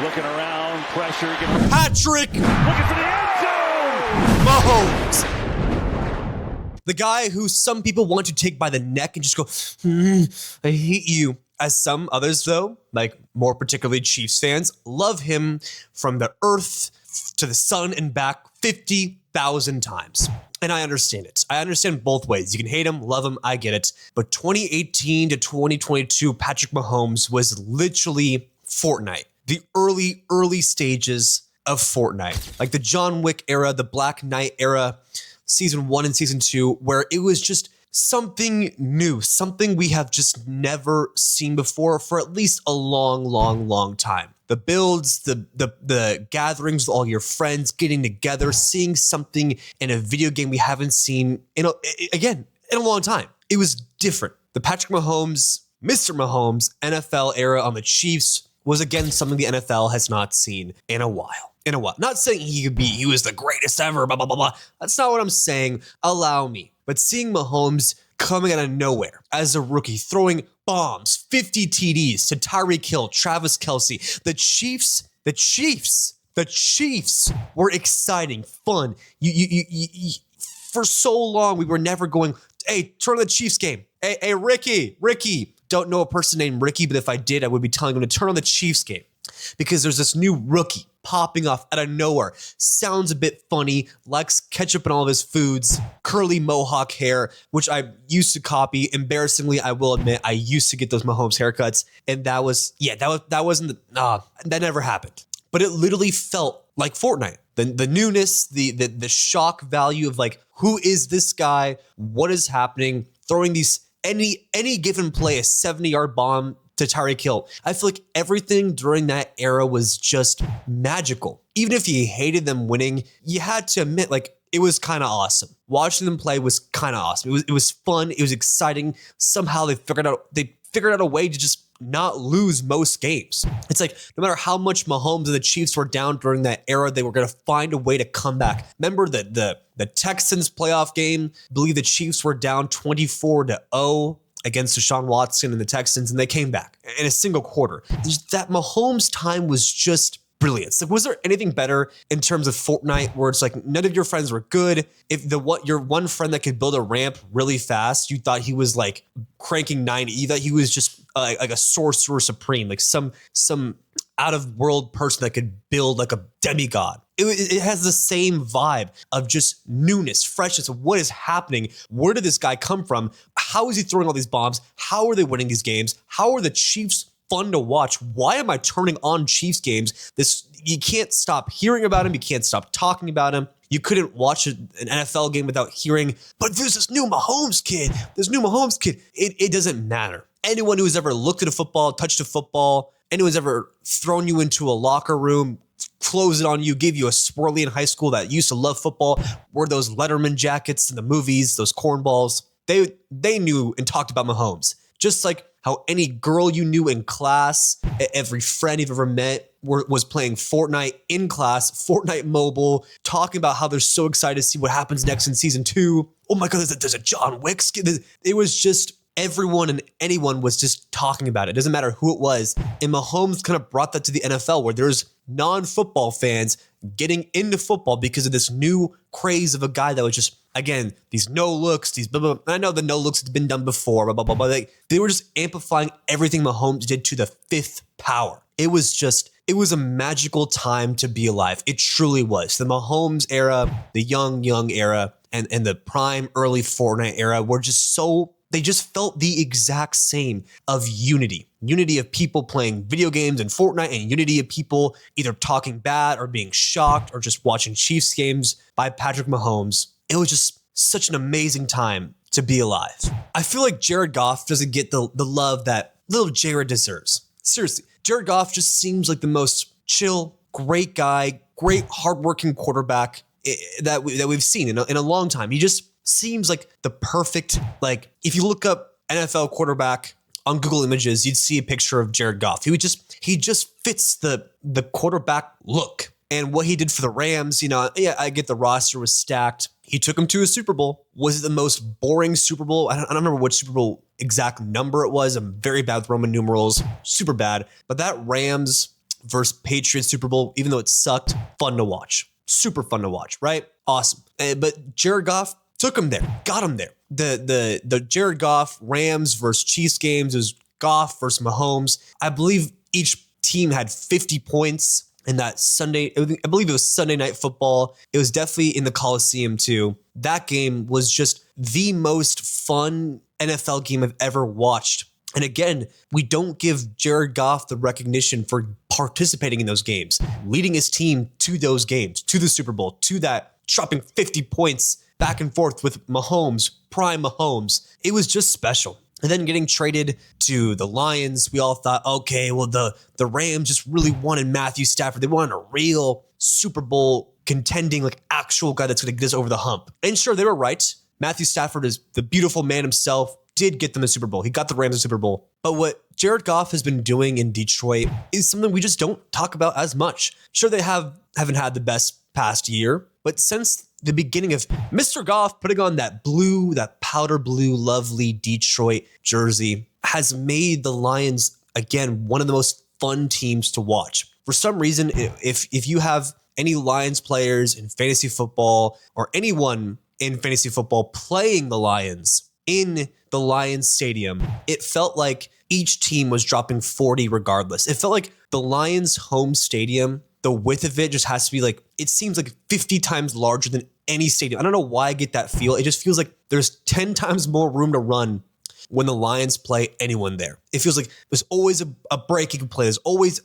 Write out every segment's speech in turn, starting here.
Looking around, pressure. Patrick Looking for the end zone. Mahomes. The guy who some people want to take by the neck and just go, I hate you. As some others, though, like more particularly Chiefs fans, love him from the earth to the sun and back 50,000 times. And I understand it. I understand both ways. You can hate him, love him, I get it. But 2018 to 2022, Patrick Mahomes was literally Fortnite. The early stages of Fortnite. Like the John Wick era, the Black Knight era, season 1 and season 2, where it was just something new, something we have just never seen before for at least a long time. The builds, the gatherings with all your friends, getting together, seeing something in a video game we haven't seen in a long time. It was different. The Patrick Mahomes, Mr. Mahomes NFL era on the Chiefs was again something the NFL has not seen in a while. Not saying he was the greatest ever, blah, blah, blah, blah. That's not what I'm saying. Allow me. But seeing Mahomes coming out of nowhere as a rookie, throwing bombs, 50 TDs to Tyreek Hill, Travis Kelce, the Chiefs were exciting, fun. For so long, we were never going, hey, turn on the Chiefs game. Hey, Ricky. Don't know a person named Ricky, but if I did, I would be telling him to turn on the Chiefs game. Because there's this new rookie popping off out of nowhere. Sounds a bit funny, likes ketchup in all of his foods, curly mohawk hair, which I used to copy. Embarrassingly, I will admit, I used to get those Mahomes haircuts. And that never happened. But it literally felt like Fortnite. The newness, the shock value of like, who is this guy? What is happening? Throwing these, any given play, a 70-yard bomb to Tyreek Hill. I feel like everything during that era was just magical. Even if you hated them winning, you had to admit, like, it was kind of awesome. Watching them play was kind of awesome. It was fun. It was exciting. Somehow they figured out a way to just not lose most games. It's like no matter how much Mahomes and the Chiefs were down during that era, they were going to find a way to come back. Remember the Texans playoff game? I believe the Chiefs were down 24-0 against Deshaun Watson and the Texans, and they came back in a single quarter. That Mahomes time was just brilliant. It's like, was there anything better in terms of Fortnite where it's like none of your friends were good? If your one friend that could build a ramp really fast, you thought he was like cranking 90, you thought he was just like a sorcerer supreme, like some out of world person that could build like a demigod. It has the same vibe of just newness, freshness of what is happening. Where did this guy come from? How is he throwing all these bombs? How are they winning these games? How are the Chiefs fun to watch? Why am I turning on Chiefs games? You can't stop hearing about him. You can't stop talking about him. You couldn't watch an NFL game without hearing, but there's this new Mahomes kid. It doesn't matter. Anyone who's ever looked at a football, touched a football, anyone's ever thrown you into a locker room, closed it on you, gave you a swirly in high school that used to love football, wore those Letterman jackets in the movies, those cornballs, they knew and talked about Mahomes. Just like how any girl you knew in class, every friend you've ever met was playing Fortnite in class, Fortnite mobile, talking about how they're so excited to see what happens next in season 2. Oh my God, there's a John Wick skin. It was just everyone and anyone was just talking about it. It doesn't matter who it was. And Mahomes kind of brought that to the NFL where there's non-football fans getting into football because of this new craze of a guy that was just, again, these no looks, these blah, blah, blah. I know the no looks had been done before, blah, blah, blah, blah. They were just amplifying everything Mahomes did to the 5th power. It was a magical time to be alive. It truly was. The Mahomes era, the young era, and the prime early Fortnite era were just so, they just felt the exact same of unity. Unity of people playing video games and Fortnite, and unity of people either talking bad or being shocked or just watching Chiefs games by Patrick Mahomes. It was just such an amazing time to be alive. I feel like Jared Goff doesn't get the love that little Jared deserves. Seriously, Jared Goff just seems like the most chill, great guy, great hardworking quarterback that we've seen in a long time. He just seems like the perfect, like if you look up NFL quarterback on Google Images, you'd see a picture of Jared Goff. He just fits the quarterback look. And what he did for the Rams, yeah, I get the roster was stacked. He took them to a Super Bowl. Was it the most boring Super Bowl? I don't remember what Super Bowl exact number it was. I'm very bad with Roman numerals, super bad. But that Rams versus Patriots Super Bowl, even though it sucked, fun to watch. Super fun to watch, right? Awesome. But Jared Goff took him there, got him there. The Jared Goff Rams versus Chiefs games was Goff versus Mahomes. I believe each team had 50 points in that Sunday. I believe it was Sunday Night Football. It was definitely in the Coliseum too. That game was just the most fun NFL game I've ever watched. And again, we don't give Jared Goff the recognition for participating in those games, leading his team to those games, to the Super Bowl, to that, dropping 50 points back and forth with Mahomes, prime Mahomes. It was just special. And then getting traded to the Lions, we all thought, okay, well, the Rams just really wanted Matthew Stafford. They wanted a real Super Bowl contending, like actual guy that's going to get us over the hump. And sure, they were right. Matthew Stafford is the beautiful man himself, did get them a Super Bowl. He got the Rams a Super Bowl. But what Jared Goff has been doing in Detroit is something we just don't talk about as much. Sure, they haven't had the best past year, but since the beginning of Mr. Goff putting on that powder blue, lovely Detroit jersey has made the Lions, again, one of the most fun teams to watch. For some reason, if you have any Lions players in fantasy football or anyone in fantasy football playing the Lions in the Lions Stadium, it felt like each team was dropping 40 regardless. It felt like the Lions home stadium, the width of it just has to be like, it seems like 50 times larger than any stadium. I don't know why I get that feel. It just feels like there's 10 times more room to run when the Lions play anyone there. It feels like there's always a breaking play. There's always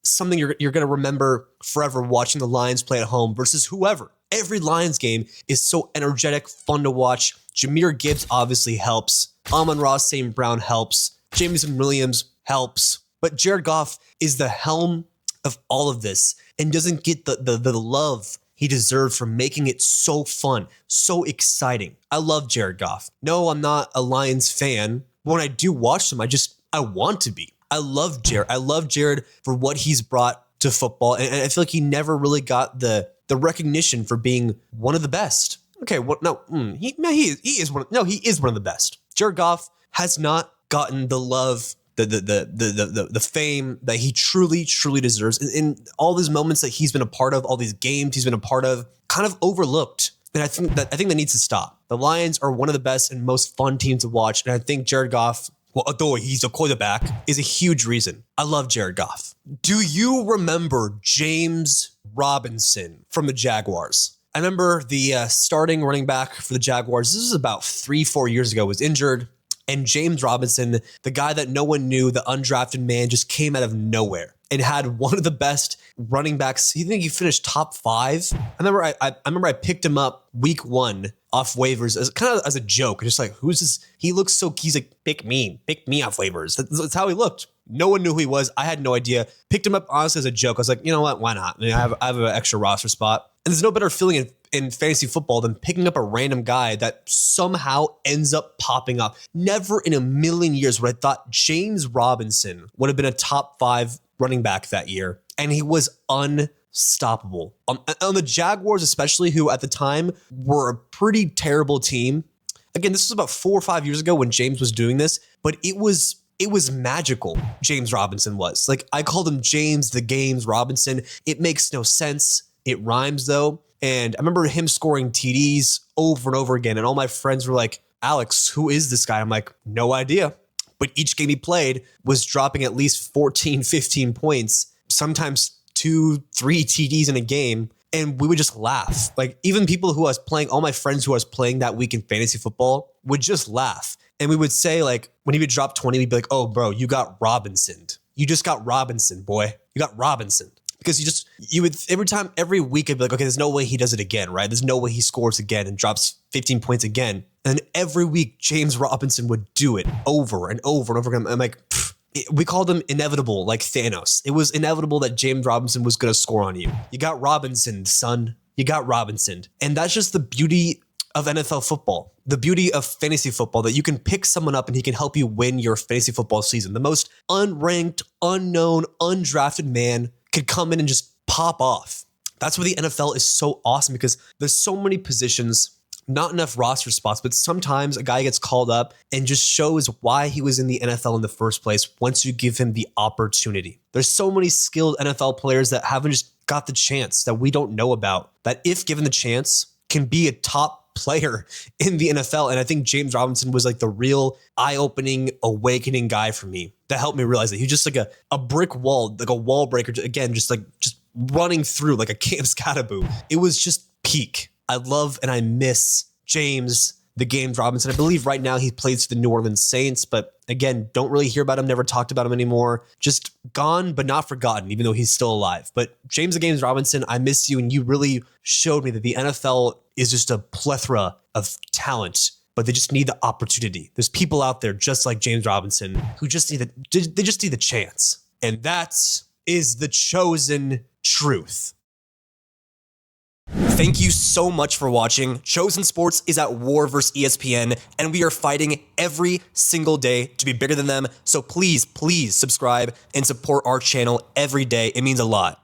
something you're going to remember forever watching the Lions play at home versus whoever. Every Lions game is so energetic, fun to watch. Jahmyr Gibbs obviously helps. Amon-Ra St. Brown helps. Jameson Williams helps. But Jared Goff is the helm of all of this and doesn't get the love he deserved for making it so fun, so exciting. I love Jared Goff. No, I'm not a Lions fan. When I do watch them, I want to be. I love Jared. I love Jared for what he's brought to football. And I feel like he never really got the recognition for being one of the best. Okay, he is one of the best. Jared Goff has not gotten the love, the fame that he truly deserves. In all these moments that he's been a part of, all these games he's been a part of, kind of overlooked. And I think that needs to stop. The Lions are one of the best and most fun teams to watch. And I think Jared Goff, well, although he's a quarterback, is a huge reason. I love Jared Goff. Do you remember James Robinson from the Jaguars? I remember the starting running back for the Jaguars. This was about 3-4 years ago, was injured. And James Robinson, the guy that no one knew, the undrafted man, just came out of nowhere and had one of the best running backs. You think he finished top 5? I remember I picked him up week 1 off waivers as a joke. Just like, who's this? He looks so, he's like, pick me off waivers. That's how he looked. No one knew who he was. I had no idea. Picked him up honestly as a joke. I was like, you know what? Why not? I mean, I have an extra roster spot. And there's no better feeling in fantasy football than picking up a random guy that somehow ends up popping up. Never in a million years would I thought James Robinson would have been a top 5 running back that year. And he was unstoppable. On the Jaguars especially, who at the time were a pretty terrible team. Again, this was about 4 or 5 years ago when James was doing this, but it was magical. James Robinson was. Like, I called him James the Games Robinson. It makes no sense. It rhymes though. And I remember him scoring TDs over and over again. And all my friends were like, Alex, who is this guy? I'm like, no idea. But each game he played was dropping at least 14, 15 points, sometimes 2, 3 TDs in a game. And we would just laugh. Like, even people who I was playing, all my friends who I was playing that week in fantasy football would just laugh. And we would say, like, when he would drop 20, we'd be like, oh, bro, you got Robinson. You just got Robinson, boy. You got Robinson. Because you would, every week, I'd be like, okay, there's no way he does it again, right? There's no way he scores again and drops 15 points again. And then every week, James Robinson would do it over and over and over again. I'm like, we called him inevitable, like Thanos. It was inevitable that James Robinson was going to score on you. You got Robinson, son. You got Robinson. And that's just the beauty of NFL football, the beauty of fantasy football, that you can pick someone up and he can help you win your fantasy football season. The most unranked, unknown, undrafted man could come in and just pop off. That's why the NFL is so awesome, because there's so many positions not enough roster spots, but sometimes a guy gets called up and just shows why he was in the NFL in the first place once you give him the opportunity. There's so many skilled NFL players that haven't just got the chance that we don't know about, that if given the chance can be a top player in the NFL. And I think James Robinson was like the real eye-opening, awakening guy for me that helped me realize that he's just like a brick wall, like a wall breaker, again, just running through like a Cam Scataboo. It was just peak. I love and I miss James the Games Robinson. I believe right now he plays for the New Orleans Saints, but again, don't really hear about him, never talked about him anymore. Just gone, but not forgotten, even though he's still alive. But James the Games Robinson, I miss you, and you really showed me that the NFL is just a plethora of talent, but they just need the opportunity. There's people out there just like James Robinson who just need the chance. And that is the chosen truth. Thank you so much for watching. Chosen Sports is at war versus ESPN, and we are fighting every single day to be bigger than them. So please, please subscribe and support our channel every day. It means a lot.